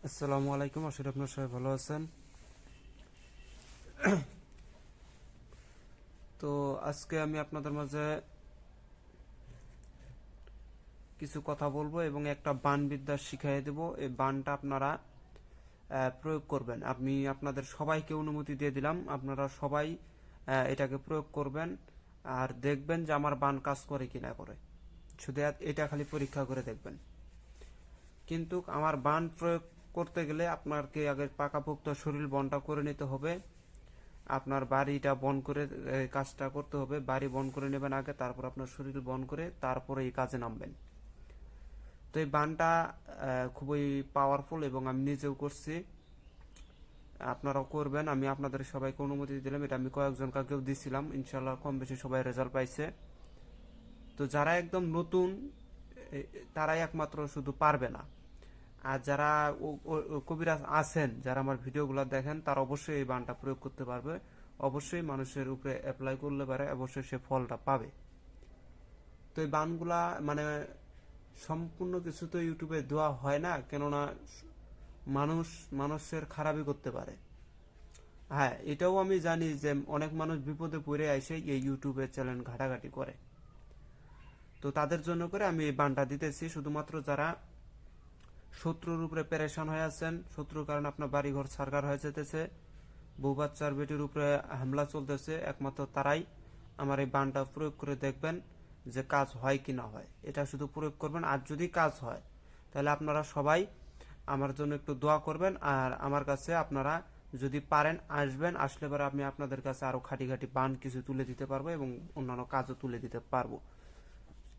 আসসালামু আলাইকুম, আশা করি আপনার সবাই ভালো আছেন। তো আজকে আমি আপনাদের মাঝে কিছু কথা বলবো এবং একটা বান বিদ্যা শিখিয়ে দেব। এই বানটা আপনারা প্রয়োগ করবেন। আমি আপনাদের সবাইকে অনুমতি দিয়ে দিলাম, আপনারা সবাই এটাকে প্রয়োগ করবেন আর দেখবেন যে আমার বান কাজ করে কি না করে। শুধু এটা খালি পরীক্ষা করে দেখবেন। কিন্তু আমার বান প্রয়োগ করতে গেলে আপনাকে আগে পাকাপোক্ত শরীর বনটা করে নিতে হবে। আপনার বাড়িটা বন করে কাজটা করতে হবে। বাড়ি বন করে নেবেন আগে, তারপর আপনার শরীর বন করে তারপরে এই কাজে নামবেন। তো এই বানটা খুবই পাওয়ারফুল এবং আমি নিজেও করছি, আপনারাও করবেন। আমি আপনাদের সবাইকে অনুমতি দিলাম, এটা আমি কয়েকজন কাকেও দিছিলাম, ইনশাল্লাহ কম বেশি সবাই রেজাল্ট পাইছে। তো যারা একদম নতুন তারাই একমাত্র শুধু পারবে না, আর যারা কবিরাজ আছেন, যারা আমার ভিডিওগুলো দেখেন, তারা অবশ্যই এই বানটা প্রয়োগ করতে পারবে। অবশ্যই মানুষের উপরে অ্যাপ্লাই করলে পারে, অবশ্যই সে ফলটা পাবে। তো এই বানগুলা মানে সম্পূর্ণ কিছু তো ইউটিউবে দেওয়া হয় না, কেননা মানুষের খারাপই করতে পারে। হ্যাঁ, এটাও আমি জানি যে অনেক মানুষ বিপদে পড়ে এসে এই ইউটিউবের চ্যানেল ঘাটাঘাটি করে। তো তাদের জন্য করে আমি এই বানটা দিতেছি, শুধুমাত্র যারা শত্রুর উপরে পেরেশান হয়ে আছেন, শত্রুর কারণে আপনার বাড়িঘর ছারকার হয়ে যেতেছে, বউ বাচ্চার বেটির উপরে হামলা চলতেছে, একমাত্র তারাই আমার এই বানটা প্রয়োগ করে দেখবেন যে কাজ হয় কি না হয়। এটা শুধু প্রয়োগ করবেন, আর যদি কাজ হয় তাহলে আপনারা সবাই আমার জন্য একটু দোয়া করবেন। আর আমার কাছে আপনারা যদি পারেন আসবেন, আসলে পরে আমি আপনাদের কাছে আরো খাঁটি খাঁটি বান কিছু তুলে দিতে পারবো এবং অন্যান্য কাজও তুলে দিতে পারবো।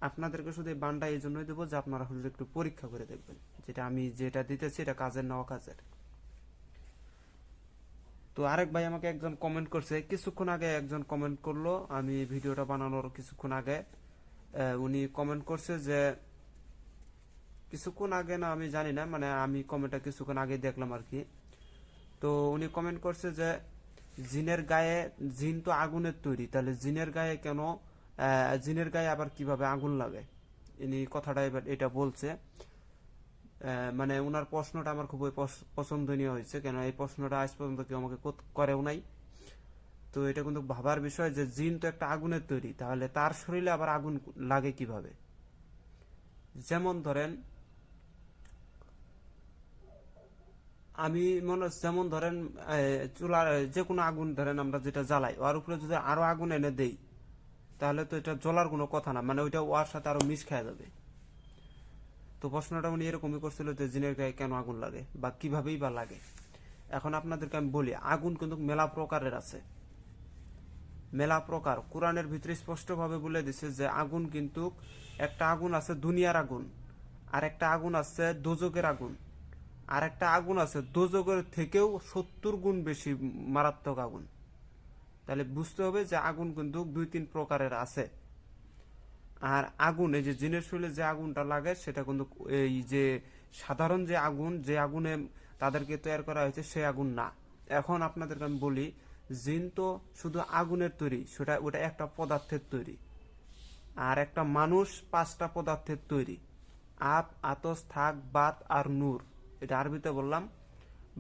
আপনাদেরকে শুধু এই বানটা এই জন্যই দেবো যে আপনারা শুধু একটু পরীক্ষা করে দেখবেন যেটা আমি যেটা দিতেছি এটা কাজের না অকাজের। তো আরেক ভাই আমাকে একজন কমেন্ট করছে কিছুক্ষণ আগে, একজন কমেন্ট করলো আমি ভিডিওটা বানানোর কিছুক্ষণ আগে। উনি কমেন্ট করছে যে কিছুক্ষণ আগে না আমি জানি না, মানে আমি কমেন্টটা কিছুক্ষণ আগে দেখলাম আর কি। তো উনি কমেন্ট করছে যে জিনের গায়ে, জিন তো আগুনের তৈরি, তাহলে জিনের গায়ে কেন, জিনের গায়ে আবার কিভাবে আগুন লাগে। ইনি কথাটা এবার এটা বলছে। মানে ওনার প্রশ্নটা আমার খুবই পছন্দনীয় হয়েছে, কেন এই প্রশ্নটা আজ পর্যন্ত কেউ আমাকে করেও নাই। তো এটা কিন্তু ভাবার বিষয় যে জিন তো একটা আগুনের তৈরি, তাহলে তার শরীরে আবার আগুন লাগে কিভাবে। যেমন ধরেন আমি মনে, যেমন ধরেন চুলার যে কোনো আগুন ধরেন আমরা যেটা জ্বালাই, ওর উপরে যদি আরো আগুন এনে দেই তাহলে তো এটা জ্বলার কোনো কথা না, মানে ওইটা ওর সাথে আরো মিশ খেয়ে যাবে। তো প্রশ্নটা উনি এরকমই করছিল যে জিনের গায়ে কেন আগুন লাগে বা কিভাবেই বা লাগে। এখন আপনাদেরকে আমি বলি, আগুন কিন্তু মেলা প্রকারের আছে, মেলা প্রকার। কোরআনের ভিতরে স্পষ্টভাবে বলে দিছে যে আগুন কিন্তু একটা আগুন আছে দুনিয়ার আগুন, আর একটা আগুন আছে দোজকের আগুন, আর একটা আগুন আছে দোজকের থেকেও 70 গুণ বেশি মারাত্মক আগুন। তাহলে বুঝতে হবে যে আগুন কিন্তু 2-3 প্রকারের আছে। আর আগুন, এই যে জিনের শরীরে যে আগুনটা লাগে সেটা কিন্তু এই যে সাধারণ যে আগুন, যে আগুনে তাদেরকে তৈরি করা হয়েছে সে আগুন না। এখন আপনাদেরকে আমি বলি, জিন তো শুধু আগুনের তৈরি, সেটা ওটা একটা পদার্থের তৈরি। আর একটা মানুষ 5টা পদার্থের তৈরি, আপ, আতস, থাক, বাত আর নূর। এটা আরবিতে বললাম,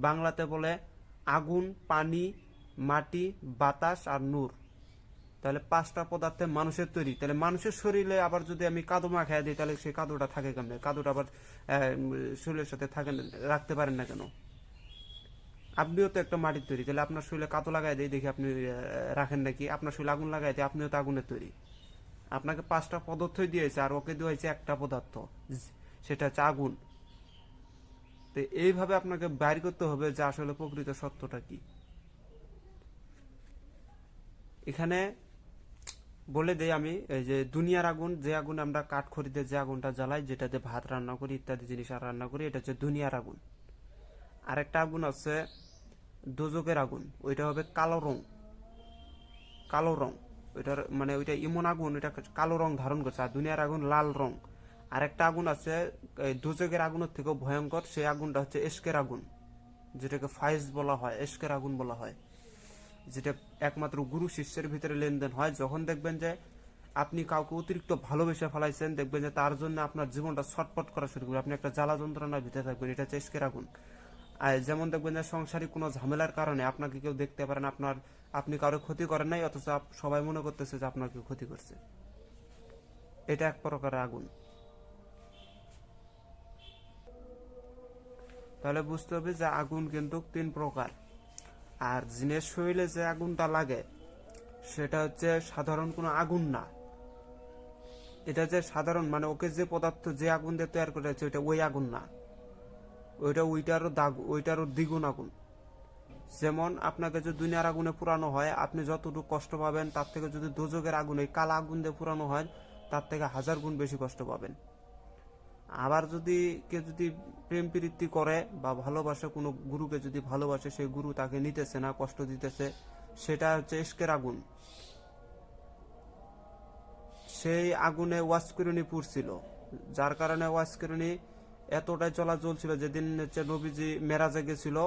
বাংলাতে বলে আগুন, পানি, মাটি, বাতাস আর নূর। তাহলে 5টা পদার্থে মানুষের তৈরি। তাহলে মানুষের শরীরে আবার যদি আমি কাদো মাখাই দিই তাহলে সেই কাদোটা থাকে কেমনে? কাদোটা আবার শরীরের সাথে থাকেন, রাখতে পারেন না কেন? আপনিও তো একটা মাটির তৈরি, তাহলে আপনার শরীরে কাদো লাগাই দিই দেখি আপনি রাখেন নাকি? আপনার শরীরে আগুন লাগাই দিই, আপনিও তো আগুনের তৈরি। আপনাকে 5টা পদার্থই দিয়েছে আর ওকে দিয়েছে একটা পদার্থ, সেটা হচ্ছে আগুন। তো এইভাবে আপনাকে বাইর করতে হবে যে আসলে প্রকৃত সত্যটা কি। এখানে বলে দেই আমি, এই যে দুনিয়ার আগুন, যে আগুন আমরা কাঠ খড়িতে যে আগুনটা জ্বালাই, যেটাতে ভাত রান্না করি ইত্যাদি জিনিস আর রান্না করি, এটা হচ্ছে দুনিয়ার আগুন। আর একটা আগুন আছে দোজকের আগুন, ওইটা হবে কালো রং, কালো রং। ওইটার মানে ওইটা এমন আগুন, এটা কালো রং ধারণ করছে। আর দুনিয়ার আগুন লাল রং। আর একটা আগুন আছে দোজকের আগুনের থেকেও ভয়ঙ্কর, সেই আগুনটা হচ্ছে এশকের আগুন, যেটাকে ফাইজ বলা হয়, এশকের আগুন বলা হয়, যেটা একমাত্র গুরু শিষ্যের ভিতরে লেনদেন হয়। যখন দেখবেন যে আপনি কাউকে অতিরিক্ত ভালোবেসে ফেলাইছেন, দেখবেন যে তার জন্য আপনার জীবনটা ছটপট করা শুরু করবে, আপনি একটা জ্বালা যন্ত্রণার ভিতরে থাকবেন, এটা হচ্ছে এশকের আগুন। আর যেমন দেখবেন যে সংসারিক কোনো ঝামেলার কারণে আপনাকে কেউ দেখতে পারেন, আপনি কারো ক্ষতি করেন নাই, অথচ সবাই মনে করতেছে যে আপনার কেউ ক্ষতি করছে। এটা এক প্রকারের আগুন। তাহলে বুঝতে হবে যে আগুন কিন্তু 3 প্রকার। আর জিনের শরীরে যে আগুনটা লাগে সেটা হচ্ছে সাধারণ কোনো আগুন না। এটা যে সাধারণ মানে ওকে যে পদার্থ যে আগুন দিয়ে তৈরি করা হয়েছে ওইটা ওই আগুন না, ওইটারও দ্বিগুণ আগুন। যেমন আপনাকে যদি দুনিয়ার আগুনে পুরানো হয় আপনি যতটুকু কষ্ট পাবেন তার থেকে যদি দোজকের আগুনে কালা আগুন দিয়ে পুরানো হয় তার থেকে 1000 গুণ বেশি কষ্ট পাবেন। আবার যদি কেউ যদি প্রেম প্রীতি করে বা ভালোবাসে, কোনো গুরুকে যদি ভালোবাসে, সেই গুরু তাকে নিতেছে না, কষ্ট দিতেছে, সেটা হচ্ছে ইশকের আগুন। সেই আগুনে ওয়াসকুরুনি পুড়ছিল, যার কারণে ওয়াসকুরুনি এতটাই চলাচল ছিল। যেদিন হচ্ছে নবীজি মেরাজে গেছিল,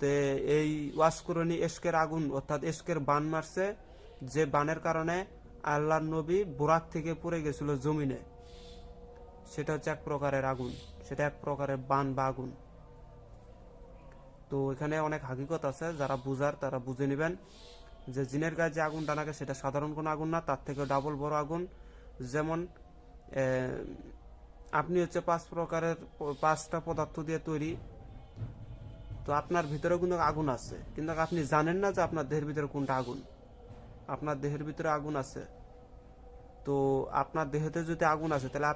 তে এই ওয়াসকুরুনি ইশকের আগুন অর্থাৎ ইশকের বান মারছে, যে বানের কারণে আল্লাহর নবী বুরাক থেকে পড়ে গেছিল জমিনে। সেটা হচ্ছে এক প্রকারের আগুন, সেটা এক প্রকারের বান বা আগুন। তো এখানে অনেক হাকিকত আছে, যারা বুঝার তারা বুঝে নেবেন যে জিনের গায়ে যে আগুনটা লাগে সেটা সাধারণ কোনো আগুন না, তার থেকে ডাবল বড় আগুন। যেমন আপনি হচ্ছে 5টা পদার্থ দিয়ে তৈরি, তো আপনার ভিতরে কিন্তু আগুন আছে, কিন্তু আপনি জানেন না যে আপনার দেহের ভিতরে কোনটা আগুন। আপনার দেহের ভিতরে আগুন আছে, তো আপনার দেহেতে যদি আগুন আছে তাহলে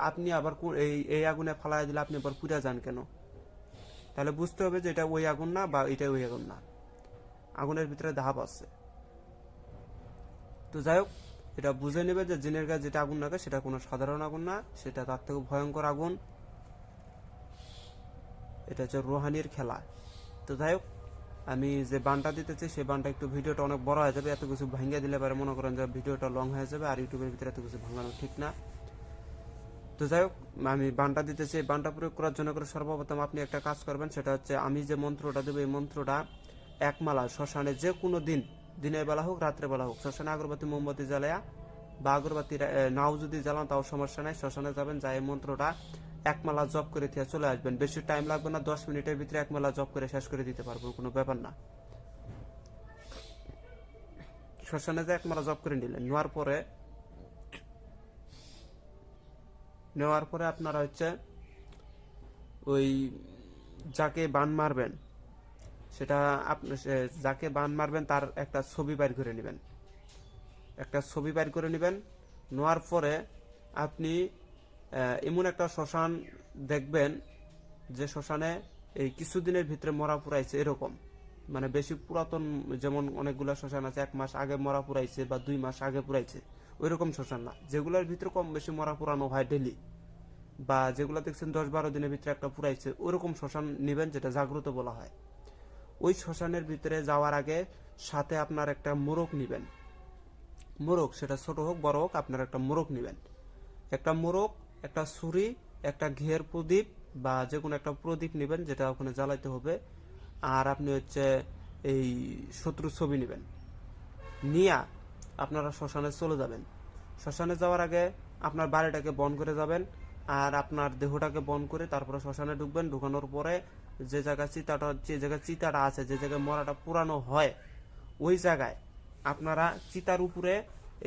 আপনি আবার এই আগুনে ফালাই দিলে আপনি আবার পুড়ে যান কেন? তাহলে বুঝতে হবে যে এটা ওই আগুন না বা এটা ওই আগুন না, আগুনের ভিতরে ধাপ আছে। তো যাই হোক, এটা বুঝে নেবে যে জিনের গায়ে যেটা আগুন লাগে সেটা কোনো সাধারণ আগুন না, সেটা তার থেকে ভয়ঙ্কর আগুন। এটা হচ্ছে রুহানির খেলা। তো যাই হোক, আমি যে বানটা দিতেছি সেই বানটা একটু ভিডিওটা অনেক বড় হয়ে যাবে, এত কিছু ভাঙিয়ে দিলে পারে মনে করেন যে ভিডিওটা লং হয়ে যাবে, আর ইউটিউবের ভিতরে এত কিছু ভাঙানো ঠিক না। তো যাই হোক, আমি বানটা দিতেছি। এই বানটা প্রয়োগ করার জন্য করে সর্বপ্রথম আপনি একটা কাজ করবেন, সেটা হচ্ছে আমি যে মন্ত্রটা দেবো এই মন্ত্রটা একমালা শ্মশানে যে কোনো দিন, দিনের বেলা হোক রাত্রে বেলা হোক, শ্মশানে আগরবাতি মোমবাতি জ্বালায়া বা আগরবাতি নাও যদি জ্বালান তাও সমস্যা নাই, শ্মশানে যাবেন, যাই এই মন্ত্রটা একমালা জপ করে দিয়ে চলে আসবেন। বেশি টাইম লাগবে না, 10 মিনিটের ভিতরে একমালা জপ করে শেষ করে দিতে পারবো, কোনো ব্যাপার না। শ্মশানে যে একমালা জপ করে নিলেন, নেওয়ার পরে আপনারা হচ্ছে ওই যাকে বান মারবেন সেটা যাকে বান মারবেন তার একটা ছবি বাইর করে নেবেন, নেওয়ার পরে আপনি এমন একটা শ্মশান দেখবেন যে শ্মশানে এই কিছুদিনের ভিতরে মরা পুরাইছে এরকম, মানে বেশি পুরাতন, যেমন অনেকগুলো শ্মশান আছে 1 মাস আগে মরা পুরাইছে বা 2 মাস আগে পুরাইছে, ওই রকম শ্মশান না। যেগুলোর ভিতরে কম বেশি মরা পুরানো হয় ডেলি, বা যেগুলো দেখছেন 10-12 দিনের ভিতরে একটা পুরাইছে, ওইরকম শ্মশান নেবেন, যেটা জাগ্রত বলা হয়। ওই শ্মশানের ভিতরে যাওয়ার আগে সাথে আপনার একটা মোরগ নেবেন, মোরগ সেটা ছোট হোক বড় হোক, আপনার একটা মোরগ নেবেন। একটা মোরগ, একটা ছুরি, একটা ঘিয়ের প্রদীপ বা যে কোনো একটা প্রদীপ নেবেন, যেটা ওখানে জ্বালাইতে হবে। আর আপনি হচ্ছে এই শত্রুর ছবি নেবেন, নিয়ে আপনারা শ্মশানে চলে যাবেন। শ্মশানে যাওয়ার আগে আপনার বাড়িটাকে বন্ধ করে যাবেন, আর আপনার দেহটাকে বন্ধ করে তারপরে শ্মশানে ঢুকবেন। ঢুকানোর পরে যে জায়গায় চিতাটা আছে, যে জায়গায় মরাটা পুরানো হয়, ওই জায়গায় আপনারা চিতার উপরে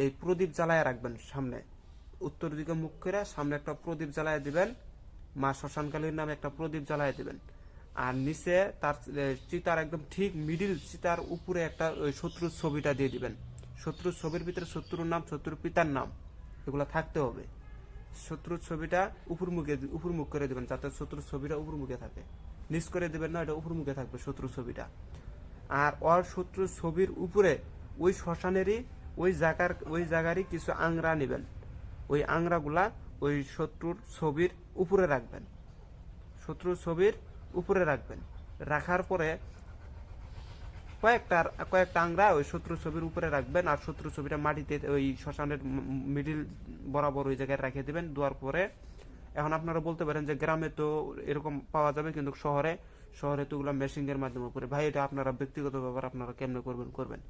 এই প্রদীপ জ্বালায় রাখবেন। সামনে উত্তর দিকে মুখ করে সামনে একটা প্রদীপ জ্বালায় দিবেন, মা শ্মশানকালীর নামে একটা প্রদীপ জ্বালায় দিবেন। আর নিচে তার চিতার একদম ঠিক মিডিল চিতার উপরে একটা ওই শত্রুর ছবিটা দিয়ে দিবেন। শত্রুর ছবির ভিতরে শত্রুর নাম, শত্রুর পিতার নাম, এগুলো থাকতে হবে। শত্রুর ছবিটা উপর মুখ করে দিবেন, যাতে শত্রুর ছবিটা উপর মুখে থাকে। নিচ করে দিবেন না, এটা উপর মুখে থাকবে শত্রুর ছবিটা। আর ওর শত্রুর ছবির উপরে ওই শ্মশানেরই ওই জায়গারই কিছু আংরা নেবেন, ওই আংরাগুলা ওই শত্রুর ছবির উপরে রাখবেন, রাখার পরে কয়েকটা আংরা ওই শত্রু ছবির উপরে রাখবেন, আর শত্রু ছবিটা মাটিতে ওই শ্মশানের মিডিল বরাবর ওই জায়গায় রেখে দিবেন। দেওয়ার পরে এখন আপনারা বলতে পারেন যে গ্রামে তো এরকম পাওয়া যাবে, কিন্তু শহরে তো ওগুলো মেশিং এর মাধ্যমে করে। ভাই, এটা আপনারা ব্যক্তিগত ব্যাপার, আপনারা কেমনে করবেন।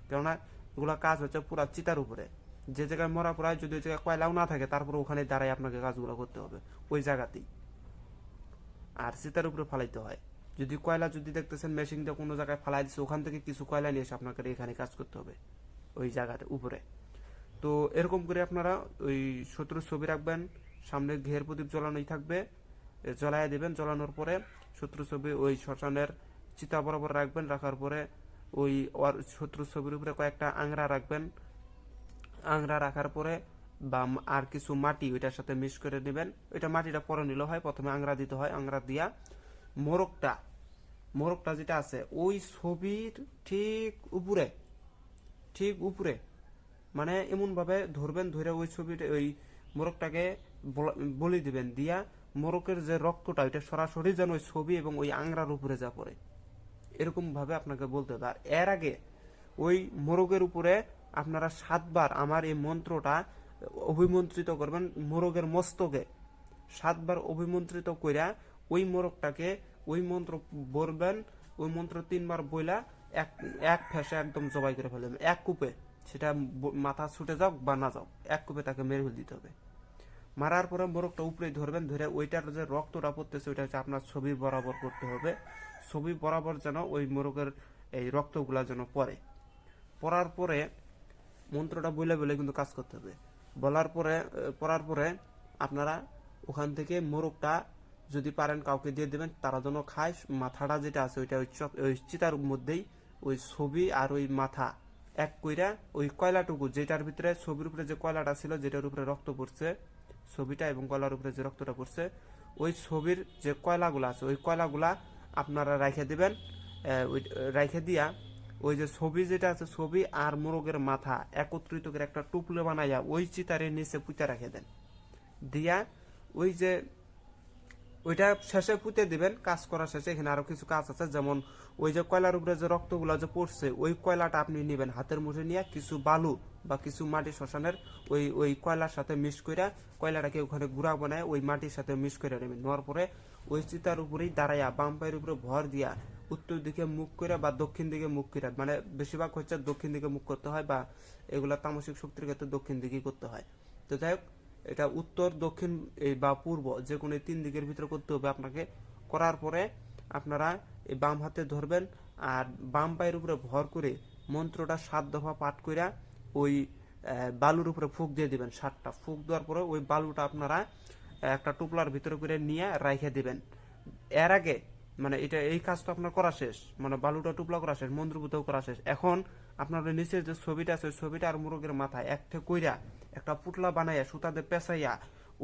কেননা এগুলা কাজ হচ্ছে পুরা চিতার উপরে, যে জায়গায় মরা পুরায়, যদি ওই জায়গায় কয়লাও না থাকে তারপরে ওখানে দাঁড়ায় আপনাকে কাজগুলো করতে হবে ওই জায়গাতেই। আর চিতার উপরে ফালাইতে হয়। যদি কয়লা যদি দেখতেছেন মেশিন দিয়ে কোনো জায়গায় ফালাই দিচ্ছে, ওখান থেকে কিছু কয়লা নিয়ে এসে আপনাকে এখানে কাজ করতে হবে ওই জায়গাতে উপরে। তো এরকম করে আপনারা ওই শত্রুর ছবি রাখবেন, সামনে ঘের প্রদীপ জ্বলানোই থাকবে, জ্বলাইয়া দিবেন। জ্বলানোর পরে শত্রুর ছবি ওই শ্মশানের চিতা বরাবর রাখবেন। রাখার পরে ওই শত্রুর ছবির উপরে কয়েকটা আংরা রাখবেন। আংরা রাখার পরে বা আর কিছু মাটি ওইটার সাথে মিক্স করে নেবেন। ওইটা মাটিটা পরে নিলে হয়, প্রথমে আংরা দিতে হয়। আংরা দিয়া মোরগটা মোরগটা যেটা আছে ওই ছবির ঠিক উপরে মানে এমন ভাবে ধরবেন, ধরে ওই ছবিটা ওই মোরগটাকে বলি দিবেন। দিয়া মোরগের যে রক্তটা ওইটা সরাসরি যেন ওই ছবি এবং ওই আংরার উপরে যা পড়ে, এরকম ভাবে আপনাকে বলতে হবে। আর এর আগে ওই মোরগের উপরে আপনারা 7 বার আমার এই মন্ত্রটা অভিমন্ত্রিত করবেন। মোরগের মস্তকে 7 বার অভিমন্ত্রিত কইরা ওই মোরগটাকে ওই মন্ত্র বলবেন। ওই মন্ত্র 3 বার বইলা এক এক ফেসে একদম জবাই করে ফেলবেন, এক কূপে। সেটা মাথা ছুটে যাক বা না যাও, এক কূপে তাকে মেরে ফেল দিতে হবে। মারার পরে মোরগটা উপরে ধরবেন, ধরে ওইটার যে রক্তটা পড়তেছে ওইটা হচ্ছে আপনার ছবি বরাবর করতে হবে। ছবি বরাবর যেন ওই মোরগের এই রক্তগুলা যেন পড়ে। পড়ার পরে মন্ত্রটা বলে বলে কিন্তু কাজ করতে হবে। পড়ার পরে আপনারা ওখান থেকে মোরগটা যদি পারেন কাউকে দিয়ে দেবেন, তারা যেন খায়। মাথাটা যেটা আছে ওইটা ওই চিতার মধ্যেই ওই ছবি আর ওই মাথা এক কইরা ওই কয়লাটুকু, যেটার ভিতরে ছবির উপরে যে কয়লাটা ছিল, যেটার উপরে রক্ত পড়ছে ছবিটা এবং কয়লার উপরে যে রক্তটা পড়ছে, ওই ছবির যে কয়লাগুলা আছে ওই কয়লাগুলা আপনারা রাইখে দিবেন। রাইখে দিয়া ওই যে ছবি যেটা আছে ছবি আর মোরগের মাথা একত্রিত করে একটা টুকরো বানাইয়া ওই চিতারের নিচে পুঁতে রেখে দেন। দিয়া ওই যে ওইটা শেষে পুঁতে দিবেন। কাজ করা শেষে এখানে আরো কিছু কাজ আছে, যেমন ওই যে কয়লার উপরে যে রক্তগুলা যে পড়ছে ওই কয়লাটা আপনি নিবেন হাতের মুঠে নিয়ে, কিছু বালু বা কিছু মাটি শ্মশানের ওই ওই কয়লার সাথে মিক্স করে কয়লাটাকে ওখানে গুঁড়া বানায় ওই মাটির সাথে মিক্স করে নেবেন। নেওয়ার পরে ওই চিতার উপরেই দাঁড়াইয়া বাম পায়ের উপরে ভর দিয়া উত্তর দিকে মুখ করে বা দক্ষিণ দিকে মুখ করে, মানে বেশিরভাগ হচ্ছে দক্ষিণ দিকে মুখ করতে হয়, বা এগুলা তামসিক শক্তির ক্ষেত্রে দক্ষিণ দিকেই করতে হয়। তো যাই হোক, এটা উত্তর দক্ষিণ বা পূর্ব যে কোনো 3 দিকের ভিতরে করতে হবে আপনাকে। করার পরে আপনারা এই বাম হাতে ধরবেন আর বাম পায়ের উপরে ভর করে মন্ত্রটা 7 দফা পাঠ কইরা ওই বালুর উপরে ফুঁক দিয়ে দিবেন। 7টা ফুঁক দেওয়ার পরে ওই বালুটা আপনারা একটা টুপলার ভিতরে করে নিয়ে রাইখে দিবেন। এর আগে মানে এটা এই কাজটা আপনার করা শেষ, মানে বালুটা টুপলা করা শেষ, মন্ত্রভূত করা শেষ। এখন আপনার নিচের যে ছবিটা আছে ওই ছবিটা আর মোরগের মাথায় একটা কইরা একটা পুটলা বানাইয়া সুতাতে পেঁচাইয়া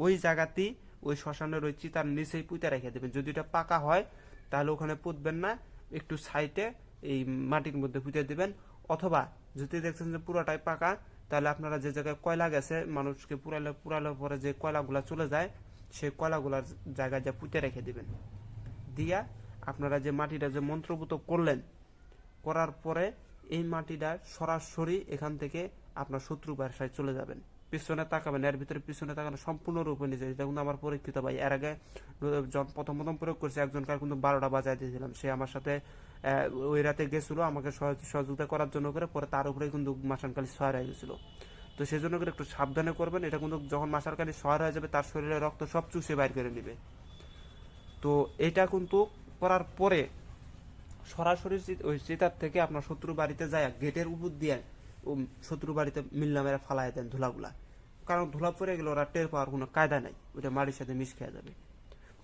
ওই জায়গাতেই ওই শ্মশানের ওই চিতার নিচেই পুঁতে রেখে দেবেন। যদি এটা পাকা হয় তাহলে ওখানে পুঁতবেন না, একটু সাইডে এই মাটির মধ্যে পুঁতে দিবেন। অথবা যদি দেখছেন যে পুরোটাই পাকা, তাহলে আপনারা যে জায়গায় কয়লা গেছে মানুষকে পুরালে পরে যে কয়লাগুলা চলে যায় সেই কয়লাগুলার জায়গায় যা পুঁতে রেখে দিবেন। দিয়া আপনারা যে মাটিটা যে মন্ত্রভূত করলেন, করার পরে এই মাটিটা সরাসরি এখান থেকে আপনার শত্রু বাসায় চলে যাবেন। পিছনে তাকাবেন, এর ভিতরে পিছনে তাকানো সম্পূর্ণরূপে নিজে। এটা কিন্তু আমার পরীক্ষিত ভাই। এর আগে প্রথম প্রয়োগ করছে একজনকার কিন্তু 12টা বাজায় দিয়েছিলাম। সে আমার সাথে ওই রাতে গেছিল আমাকে সহযোগিতা করার জন্য করে, পরে তার উপরে কিন্তু মাসানকালি সহায় হয়ে গেছিল। তো সেই জন্য করে একটু সাবধানে করবেন। এটা কিন্তু যখন মাসানকালি সহায় হয়ে যাবে তার শরীরে রক্ত সব চুষে বাইর করে নেবে। তো এটা কিন্তু করার পরে সরাসরি ওই চিতার থেকে আপনার শত্রু বাড়িতে যায় গেটের উপর দিয়ে শত্রু বাড়িতে মিল্লা মেরে ফালাই দেন ধুলাগুলা। কারণ ধুলা পরে গেলে ওরা টের পাওয়ার কোনো কায়দা নাই, ওইটা মাটির সাথে মিশ খেয়ে যাবে।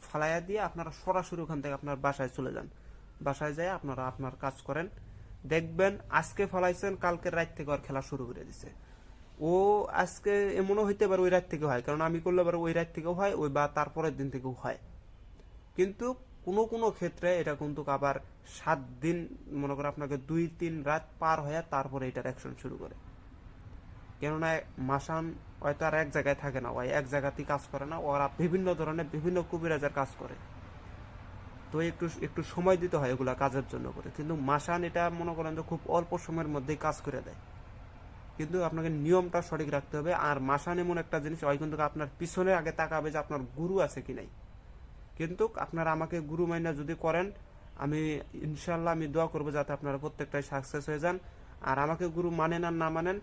ফালাইয়া দিয়ে আপনারা সরাসরি ওখান থেকে আপনার বাসায় চলে যান। বাসায় যায় আপনারা আপনার কাজ করেন। দেখবেন আজকে ফালাইছেন, কালকের রাত থেকে আর খেলা শুরু করে দিছে। ও আজকে এমনও হইতে পারে ওই রাত থেকে হয়, কারণ আমি করলে পারে ওই রাত থেকেও হয়, ওই বা তারপরের দিন থেকেও হয়। কিন্তু কোনো কোনো ক্ষেত্রে এটা কিন্তু আবার 7 দিন, মনে করে আপনাকে 2-3 রাত পার হয়ে তারপরে এটার অ্যাকশন শুরু করে। কেননা মাসান হয়তো আর এক জায়গায় থাকে না, ওই এক জায়গাতেই কাজ করে না, ওরা বিভিন্ন ধরনের বিভিন্ন কবিরাজের কাজ করে। তো একটু একটু সময় দিতে হয় এগুলা কাজের জন্য করে। কিন্তু মাসান এটা মনে করেন যে খুব অল্প সময়ের মধ্যেই কাজ করে দেয়। কিন্তু আপনাকে নিয়মটা সঠিক রাখতে হবে। আর মাসান এমন একটা জিনিস, ওই কিন্তু আপনার পিছনে আগে তাকাবে যে আপনার গুরু আছে কি নাই। কিন্তু আপনারা আমাকে গুরু মাইনা যদি করেন, আমি ইনশাল্লাহ আমি দোয়া করবো যাতে আপনারা প্রত্যেকটাই সাকসেস হয়ে যান। আর আমাকে গুরু মানেন আর না মানেন,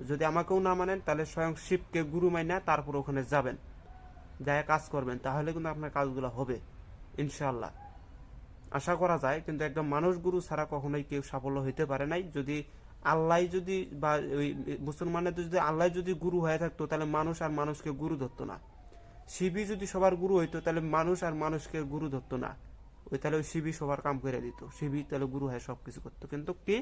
যদি আমাকেও না মানেন তাহলে স্বয়ং শিবকে গুরু মাইনা তারপর ওখানে যাবেন, যায় কাজ করবেন, তাহলে কিন্তু আপনার কাজগুলো হবে। ইনশাআল্লাহ আশা করা যায়। কিন্তু একদম মানুষ গুরু ছাড়া কখনোই কেউ সাফল্য হইতে পারে নাই। যদি আল্লাহ যদি বা ওই মুসলমানের যদি আল্লাহ যদি গুরু হয়ে থাকতো, তাহলে মানুষ আর মানুষকে গুরু ধরতো না। শিবই যদি সবার গুরু হইতো, তাহলে মানুষ আর মানুষকে গুরু ধরতো না। ওই তাহলে ওই শিবই সবার কাম করে দিত, শিবই তাহলে গুরু হয়ে সবকিছু করতো। কিন্তু কি,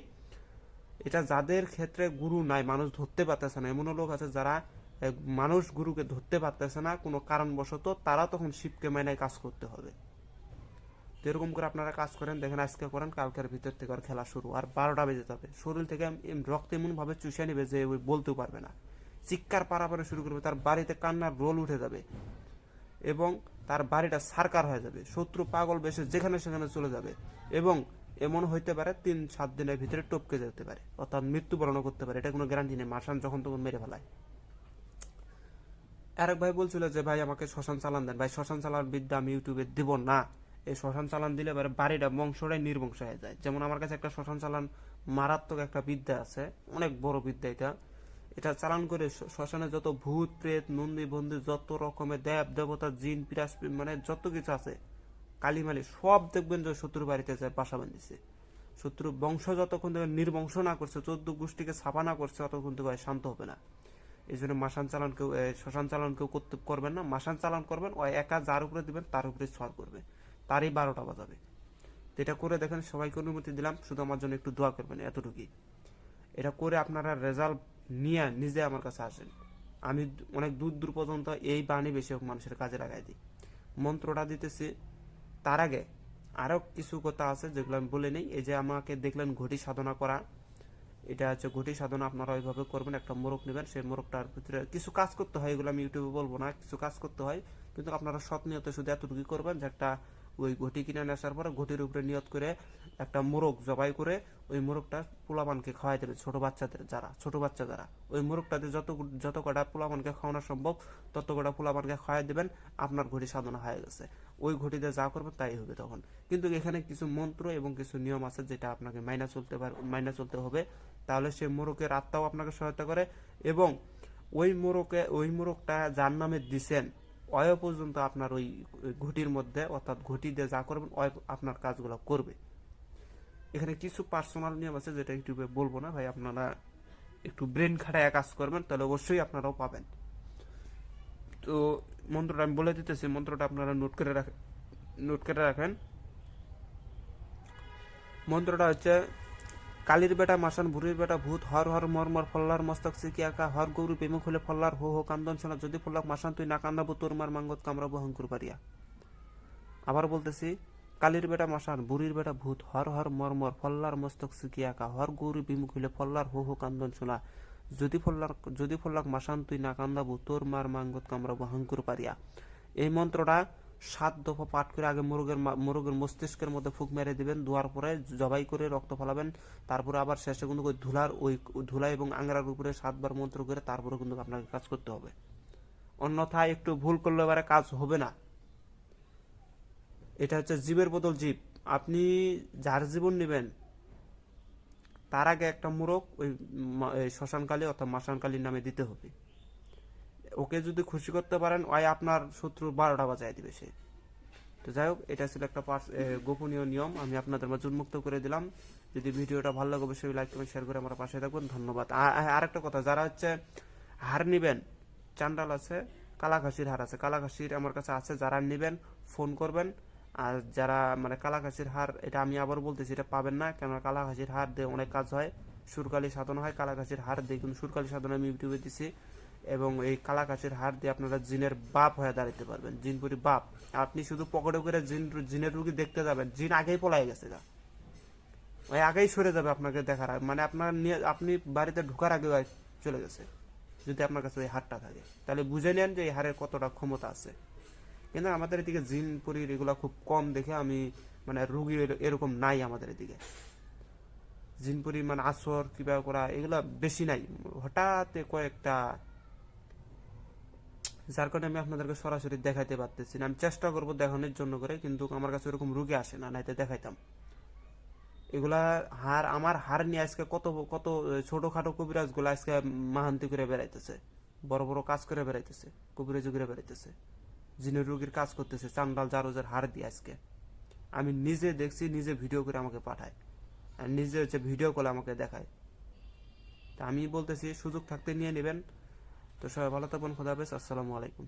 এটা যাদের ক্ষেত্রে গুরু নাই, মানুষ ধরতে পারতেছে না, এমনও লোক আছে যারা মানুষ গুরুকে ধরতে পারতেছে না কোনো কারণবশত, তারা তখন শিবকে মাইনায় কাজ করতে হবে। তো এরকম করে আপনারা কাজ করেন, দেখেন আজকে করেন, কালকের ভিতর থেকে আর খেলা শুরু। আর 12টা বেজে যাবে, শরীর থেকে রক্ত এমন ভাবে চুষে নেবে যে ওই বলতেও পারবে না, চিৎকার পারাপারে শুরু করবে, তার বাড়িতে কান্নার রোল উঠে যাবে এবং তার বাড়িটা সারকার হয়ে যাবে, শত্রু পাগল বেশে যেখানে সেখানে চলে যাবে এবং এমন হইতে পারে 3-7 দিনের ভিতরে টপকে যেতে পারে, অর্থাৎ মৃত্যুবরণ করতে পারে। এটা কোনো গ্যারান্টি নেই, মাসান যখন তখন মেরে ফেলায়। আরেক ভাই বলছিল যে ভাই আমাকে শ্মশান চালান দেন। ভাই শ্মশান চালান বিদ্যা আমি ইউটিউবে দিব না। এই শ্মশান চালান দিলে এবারে বাড়িটা বংশটাই নির্বংশ হয়ে যায়। যেমন আমার কাছে একটা শ্মশান চালান মারাত্মক একটা বিদ্যা আছে, অনেক বড় বিদ্যা। এটা চালান করে শ্মশানে যত ভূত প্রেত নন্দী বন্দী যত রকমের দেব দেবতা জিন পিরাস মানে যত কিছু আছে কালিমালি সব দেখবেন যে শত্রুর বাড়িতে যায় বাসা বাঁধিছে। শত্রু বংশ যতক্ষণ থেকে নির্বংশ না করছে, 14 গোষ্ঠীকে ছাপা না করছে, ততক্ষণ থেকে শান্ত হবে না। এই জন্য মাসান চালান কেউ শ্মশান চালান কেউ করতে করবেন না। মাসান চালান করবেন ওই একা যার উপরে দিবেন তার উপরে সর করবে, তারই 12টা বাজাবে। এটা করে দেখেন, সবাইকে অনুমতি দিলাম, শুধু আমার জন্য একটু দোয়া করবেন, এতটুকুই। এটা করে আপনারা রেজাল্ট নিয়ে নিজে আমার কাছে আসেন। আমি অনেক দূর দূর পর্যন্ত এই বাণী বেশি মানুষের কাজে লাগাই দিই। মন্ত্রটা দিতেছি, তার আগে আরো কিছু কথা আছে যেগুলো আমি বলে নেই। এই যে আমাকে দেখলেন ঘটি সাধনা করা, এটা হচ্ছে ঘটি সাধনা। আপনারা ওইভাবে করবেন, একটা মোরগ নেবেন, সেই মোরগটার ভিতরে কিছু কাজ করতে হয়, এগুলো আমি ইউটিউবে বলবো না, কিছু কাজ করতে হয়। কিন্তু আপনারা সৎ নিয়তে শুধু এতটুকু করবেন যে একটা ওই ঘটি কিনে নিয়ে আসার পরে ঘটির উপরে নিয়ত করে একটা মোরগ জবাই করে ওই মোরগটা পোলাপানকে খাওয়াই দেবে, ছোট বাচ্চাদের যারা ছোট বাচ্চা যারা, ওই মোরগটাতে যত কটা পোলাপানকে খাওয়ানো সম্ভব তত কটা পোলাপানকে খাওয়াই দেবেন, আপনার ঘটি সাধনা হয়ে গেছে। ওই ঘটিতে যা করবেন তাই হবে তখন। কিন্তু এখানে কিছু মন্ত্র এবং কিছু নিয়ম আছে যেটা আপনাকে মাইনা চলতে হবে, তাহলে সেই মোরগের আত্মাও আপনাকে সহায়তা করে এবং ওই মোরগটা যার নামে দিছেন অয় পর্যন্ত আপনার ওই ঘটির মধ্যে, অর্থাৎ ঘটি দিয়ে যা করবেন অয় আপনার কাজগুলো করবে। এখানে কিছু পার্সোনাল নিয়ম আছে যেটা ইউটিউবে বলবো না ভাই, আপনারা একটু ব্রেন খাটায় কাজ করবেন, তাহলে অবশ্যই আপনারাও পাবেন। তো মন্ত্রটা আমি বলে দিতেছি, মন্ত্রটা আপনারা নোট করে রাখেন। মন্ত্রটা হচ্ছে, কালির বেটা মাসান ভুরির বেটা ভূত হর হর মর ফল্লার মস্তক সিকিয়াকা হর গৌরী প্রেমক হলে ফল্লার হো হো কান্দন শোনা যদি ফল্লাক মাসান তুই না কান্দাবো তোর মার মাঙ্গত কামড়াবো হংকুর পারিয়া। আবার বলতেছি, কালির বেটা মাসান বুড়ির বেটা ভূত হর হর মর ফল্লার মস্তক সিকিয়াকা হর গৌরী বিমুখ হইলে ফল্লার হো হো কান্দন শোনা যদি ফল্লাক মাসান তুই না কান্দাবো তোর মার মাঙ্গত কামড়াবো হংকুর পারিয়া। এই মন্ত্রটা 7 দফা পাঠ করে আগে মোরগের মস্তিষ্কের মধ্যে ফুক মেরে দিবেন, দুয়ার পরে জবাই করে রক্ত ফলাবেন, তারপরে আবার শেষে কিন্তু ওই ধুলা এবং আংরার উপরে 7 বার মন্ত্র করে তারপরে কিন্তু আপনাকে কাজ করতে হবে। অন্যথায় একটু ভুল করলে এবারে কাজ হবে না। এটা হচ্ছে জীবের বদল জীব। আপনি যার জীবন নেবেন তার আগে একটা মোরগ ওই শ্মশানকালী অর্থাৎ মাসানকালীর নামে দিতে হবে। ওকে যদি খুশি করতে পারেন ওই আপনার শত্রুর 12টা বাজায় দিবে সে। তো যাই হোক, এটা ছিল একটা গোপনীয় নিয়ম, আমি আপনাদের মাঝে উন্মুক্ত করে দিলাম। যদি ভিডিওটা ভালো লাগে অবশ্যই লাইক কমেন্ট শেয়ার করে আমার পাশে থাকবেন, ধন্যবাদ। আরেকটা কথা, যারা হচ্ছে হার নিবেন, চান্ডাল আছে, কালাঘাসির হার আছে, কালাঘাসির আমার কাছে আছে, যারা নিবেন ফোন করবেন। আর যারা মানে কালাঘাসির হার, এটা আমি আবার বলতেছি, এটা পাবেন না, কেননা কালাঘাসির হার দিয়ে অনেক কাজ হয়, সুরকালি সাধনা হয়, কালাঘাসির হার দিয়ে কিন্তু সুরকালি সাধনা আমি ইউটিউবে দিছি। এবং এই কালাকাশের হার দিয়ে আপনারা জিনের বাপ হয়ে দাঁড়াতে পারবেন, জিনপুরি বাপ। আপনি শুধু পকেটে করে জিনের রুগী দেখতে যাবেন, জিন আগেই পলাই গেছে, ওই আগেই সরে যাবে আপনাকে দেখার, মানে আপনি বাড়িতে ঢোকার আগে চলে গেছে। যদি আপনার কাছে ওই হারটা থাকে তাহলে বুঝে নেন যে এই হারের কতটা ক্ষমতা আছে। কিন্তু আমাদের এদিকে জিনপুরির এগুলা খুব কম দেখে আমি মানে রুগী এরকম নাই আমাদের এদিকে। জিনপুরি মানে আসর কিভাবে করা এগুলা বেশি নাই, হঠাৎ কয়েকটা, যার কারণে আমি আপনাদেরকে সরাসরি দেখাইতে পারতেছি না। আমি চেষ্টা করবো দেখানোর জন্য করে, কিন্তু আমার কাছে ওরকম রুগী আসে না, নাইতে দেখাইতাম। এগুলা আমার হার নিয়ে আজকে কত কত ছোটখাটো কবিরাজ গুলা আজকে মাহান্তি করে বেড়াইতেছে, বড় বড় কাজ করে বেড়াইতেছে, কবিরাজ করে বেড়াইতেছে। জিনের রোগীর কাজ করতেছে চান্ডাল জারোজের হার দিয়ে আজকে। আমি নিজে দেখছি, নিজে ভিডিও করে আমাকে পাঠায়, আর নিজে হচ্ছে ভিডিও কলে আমাকে দেখায়। তা আমি বলতেছি সুযোগ থাকতে নিয়ে নেবেন। তো সবাই ভালো থাকবেন, খোদা হাফেজ, আসসালামু আলাইকুম।